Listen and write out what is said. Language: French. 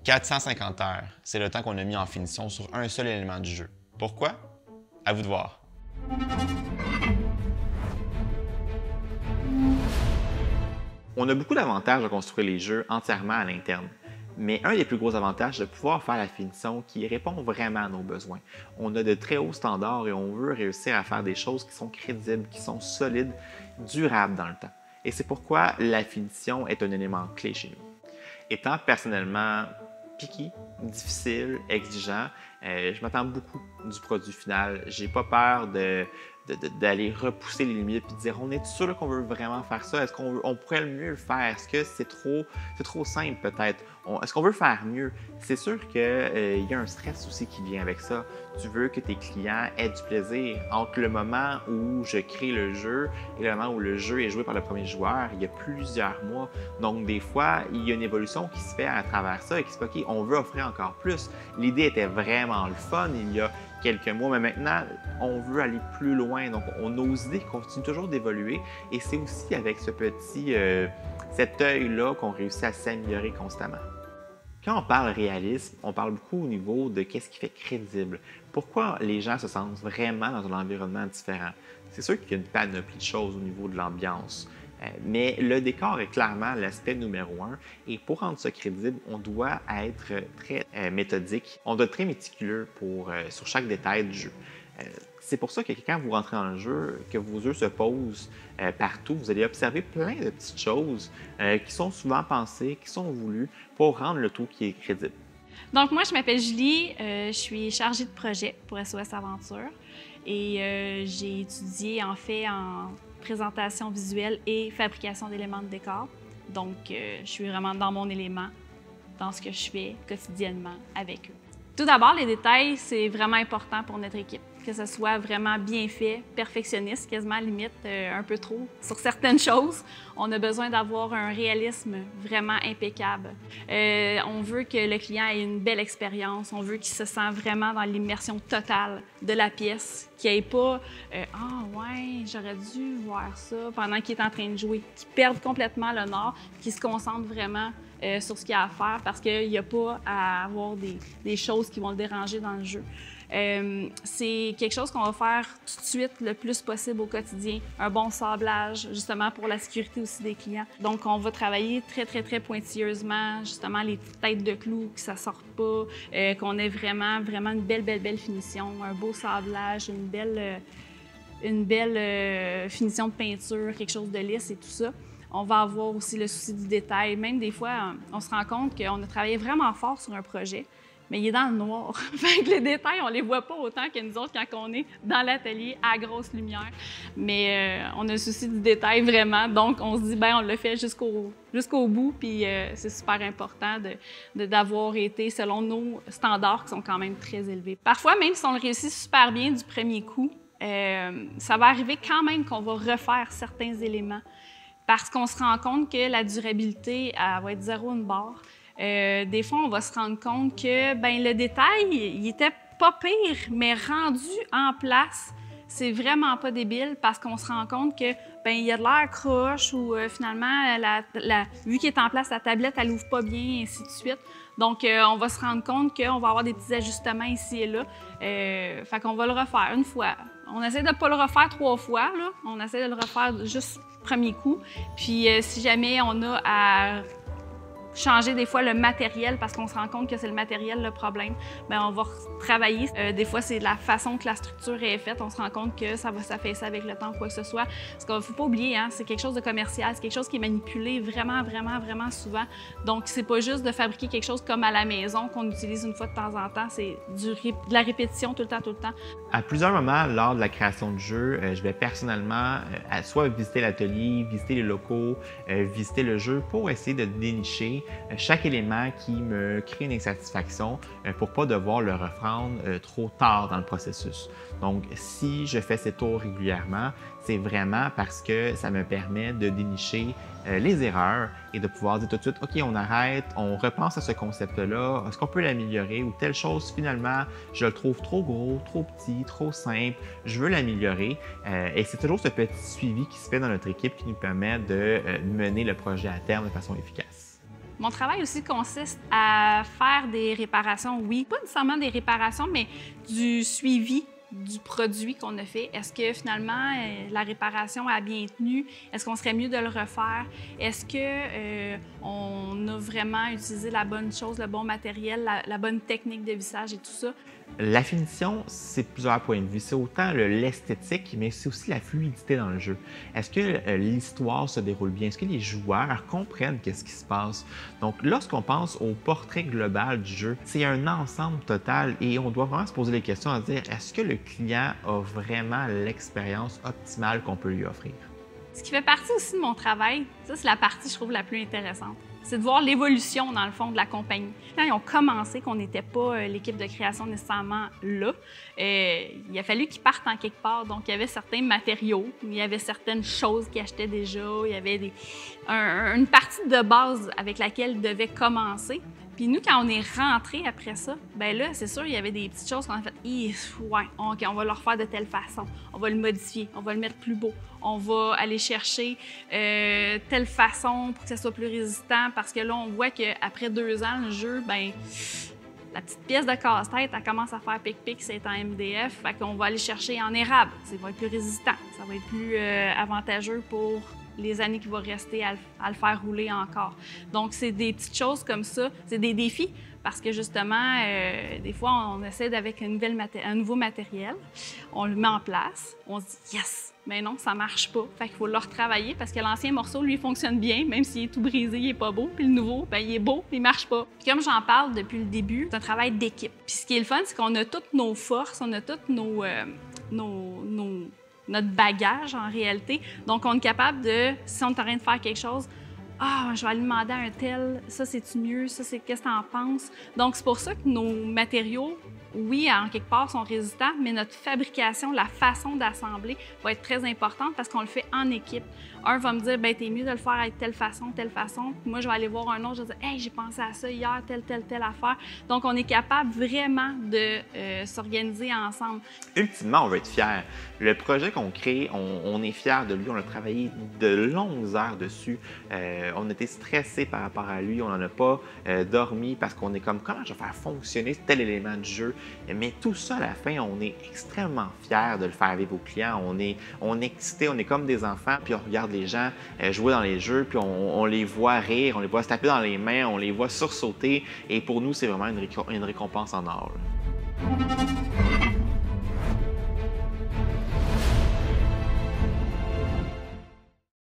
450 heures, c'est le temps qu'on a mis en finition sur un seul élément du jeu. Pourquoi? À vous de voir. On a beaucoup d'avantages à construire les jeux entièrement à l'interne. Mais un des plus gros avantages, c'est de pouvoir faire la finition qui répond vraiment à nos besoins. On a de très hauts standards et on veut réussir à faire des choses qui sont crédibles, qui sont solides, durables dans le temps. Et c'est pourquoi la finition est un élément clé chez nous. Étant personnellement picky, difficile, exigeant, je m'attends beaucoup du produit final. J'ai pas peur d'aller repousser les limites et de dire on est sûr qu'on veut vraiment faire ça? Est-ce qu'on pourrait le mieux le faire? Est-ce que c'est trop simple peut-être? Est-ce qu'on veut faire mieux? C'est sûr qu'il y a un stress aussi qui vient avec ça. Tu veux que tes clients aient du plaisir. Entre le moment où je crée le jeu et le moment où le jeu est joué par le premier joueur, il y a plusieurs mois. Donc des fois, il y a une évolution qui se fait à travers ça et qui se fait OK, on veut offrir encore plus. L'idée était vraiment le fun il y a quelques mois, mais maintenant, on veut aller plus loin. Donc, nos idées continuent toujours d'évoluer et c'est aussi avec cet œil-là qu'on réussit à s'améliorer constamment. Quand on parle réalisme, on parle beaucoup au niveau de qu'est-ce qui fait crédible. Pourquoi les gens se sentent vraiment dans un environnement différent? C'est sûr qu'il y a une panoplie de choses au niveau de l'ambiance. Mais le décor est clairement l'aspect numéro un. Et pour rendre ça crédible, on doit être très méthodique. On doit être très méticuleux sur chaque détail du jeu. C'est pour ça que quand vous rentrez dans le jeu, que vos yeux se posent partout, vous allez observer plein de petites choses qui sont souvent pensées, qui sont voulues pour rendre le tout qui est crédible. Donc moi, je m'appelle Julie, je suis chargée de projet pour SOS Aventure et j'ai étudié en fait en présentation visuelle et fabrication d'éléments de décor. Donc, je suis vraiment dans mon élément, dans ce que je fais quotidiennement avec eux. Tout d'abord, les détails, c'est vraiment important pour notre équipe. Que ce soit vraiment bien fait, perfectionniste, quasiment limite un peu trop sur certaines choses. On a besoin d'avoir un réalisme vraiment impeccable. On veut que le client ait une belle expérience. On veut qu'il se sente vraiment dans l'immersion totale de la pièce, qu'il n'ait pas « Ah ouais, j'aurais dû voir ça » pendant qu'il est en train de jouer, qu'il perde complètement le nord, qu'il se concentre vraiment sur ce qu'il a à faire parce qu'il n'y a pas à avoir des choses qui vont le déranger dans le jeu. C'est quelque chose qu'on va faire tout de suite le plus possible au quotidien. Un bon sablage, justement pour la sécurité aussi des clients. Donc, on va travailler très, très, très pointilleusement, justement les petites têtes de clous, que ça ne sorte pas, qu'on ait vraiment une belle finition, un beau sablage, une belle finition de peinture, quelque chose de lisse et tout ça. On va avoir aussi le souci du détail. Même des fois, on se rend compte qu'on a travaillé vraiment fort sur un projet, mais il est dans le noir. Fait que les détails, on les voit pas autant que nous autres quand on est dans l'atelier à grosse lumière. Mais on a le souci du détail vraiment, donc on se dit, ben on le fait jusqu'au bout, puis c'est super important d'avoir été selon nos standards qui sont quand même très élevés. Parfois, même si on le réussit super bien du premier coup, ça va arriver quand même qu'on va refaire certains éléments parce qu'on se rend compte que la durabilité, elle va être 0 une barre. Des fois, on va se rendre compte que le détail, il était pas pire, mais rendu en place, c'est vraiment pas débile parce qu'on se rend compte que il y a de l'air croche ou finalement, vu qu'il est en place, la tablette, elle ouvre pas bien, et ainsi de suite. Donc, on va se rendre compte qu'on va avoir des petits ajustements ici et là. Fait qu'on va le refaire une fois. On essaie de ne pas le refaire 3 fois, là. On essaie de le refaire juste premier coup. Puis, si jamais on a à changer des fois le matériel parce qu'on se rend compte que c'est le matériel le problème, on va travailler. Des fois, c'est la façon que la structure est faite. On se rend compte que ça va s'affaisser avec le temps ou quoi que ce soit. Parce qu'il ne faut pas oublier, hein, c'est quelque chose de commercial, c'est quelque chose qui est manipulé vraiment souvent. Donc, c'est pas juste de fabriquer quelque chose comme à la maison qu'on utilise une fois de temps en temps. C'est de la répétition tout le temps. À plusieurs moments, lors de la création du jeu, je vais personnellement soit visiter l'atelier, visiter les locaux, visiter le jeu pour essayer de dénicher chaque élément qui me crée une insatisfaction pour ne pas devoir le reprendre trop tard dans le processus. Donc, si je fais ces tours régulièrement, c'est vraiment parce que ça me permet de dénicher les erreurs et de pouvoir dire tout de suite, OK, on arrête, on repense à ce concept-là, est-ce qu'on peut l'améliorer ou telle chose, finalement, je le trouve trop gros, trop petit, trop simple, je veux l'améliorer. Et c'est toujours ce petit suivi qui se fait dans notre équipe qui nous permet de mener le projet à terme de façon efficace. Mon travail aussi consiste à faire des réparations, oui, pas nécessairement des réparations, mais du suivi du produit qu'on a fait. Est-ce que finalement la réparation a bien tenu? Est-ce qu'on serait mieux de le refaire? Est-ce que on a vraiment utilisé la bonne chose, le bon matériel, la bonne technique de vissage et tout ça? La finition, c'est plusieurs points de vue. C'est autant l'esthétique, mais c'est aussi la fluidité dans le jeu. Est-ce que l'histoire se déroule bien? Est-ce que les joueurs comprennent qu'est-ce qui se passe? Donc, lorsqu'on pense au portrait global du jeu, c'est un ensemble total et on doit vraiment se poser les questions à dire, est-ce que le client a vraiment l'expérience optimale qu'on peut lui offrir? Ce qui fait partie aussi de mon travail, ça c'est la partie, je trouve, la plus intéressante. C'est de voir l'évolution, dans le fond, de la compagnie. Quand ils ont commencé, qu'on n'était pas l'équipe de création nécessairement là, il a fallu qu'ils partent en quelque part. Donc, il y avait certains matériaux, il y avait certaines choses qu'ils achetaient déjà, il y avait une partie de base avec laquelle ils devaient commencer. Puis nous, quand on est rentré après ça, ben là, c'est sûr, il y avait des petites choses qu'on a fait. Ouais, OK, on va le refaire de telle façon. On va le modifier, on va le mettre plus beau. On va aller chercher telle façon pour que ça soit plus résistant. Parce que là, on voit qu'après 2 ans, le jeu, ben la petite pièce de casse-tête, elle commence à faire pic-pic, c'est en MDF. Fait qu'on va aller chercher en érable. Ça va être plus résistant. Ça va être plus avantageux pour les années qui vont rester à le faire rouler encore. Donc, c'est des petites choses comme ça. C'est des défis parce que, justement, des fois, on essaie avec un nouveau matériel, on le met en place, on se dit « yes ». Mais non, ça marche pas. Fait qu'il faut le retravailler parce que l'ancien morceau, lui, fonctionne bien, même s'il est tout brisé, il est pas beau. Puis le nouveau, ben il est beau, mais il marche pas. Puis comme j'en parle depuis le début, c'est un travail d'équipe. Puis ce qui est le fun, c'est qu'on a toutes nos forces, on a toutes notre bagage en réalité. Donc, on est capable de, si on est en train de faire quelque chose, je vais aller demander à un tel, ça c'est-tu mieux, ça c'est qu'est-ce que t'en penses? Donc, c'est pour ça que nos matériaux, oui, en quelque part, sont résistants, mais notre fabrication, la façon d'assembler va être très importante parce qu'on le fait en équipe. Un va me dire, ben t'es mieux de le faire avec telle façon. Moi, je vais aller voir un autre, je vais dire, hey, j'ai pensé à ça hier, telle affaire. Donc, on est capable vraiment de s'organiser ensemble. Ultimement, on va être fiers. Le projet qu'on crée, on est fiers de lui. On a travaillé de longues heures dessus. On était stressés par rapport à lui. On n'en a pas dormi parce qu'on est comme, comment je vais faire fonctionner tel élément du jeu? Mais tout ça, à la fin, on est extrêmement fiers de le faire avec vos clients. On est excités, on est comme des enfants, puis on regarde les gens jouer dans les jeux, puis on les voit rire, on les voit se taper dans les mains, on les voit sursauter. Et pour nous, c'est vraiment une récompense en or.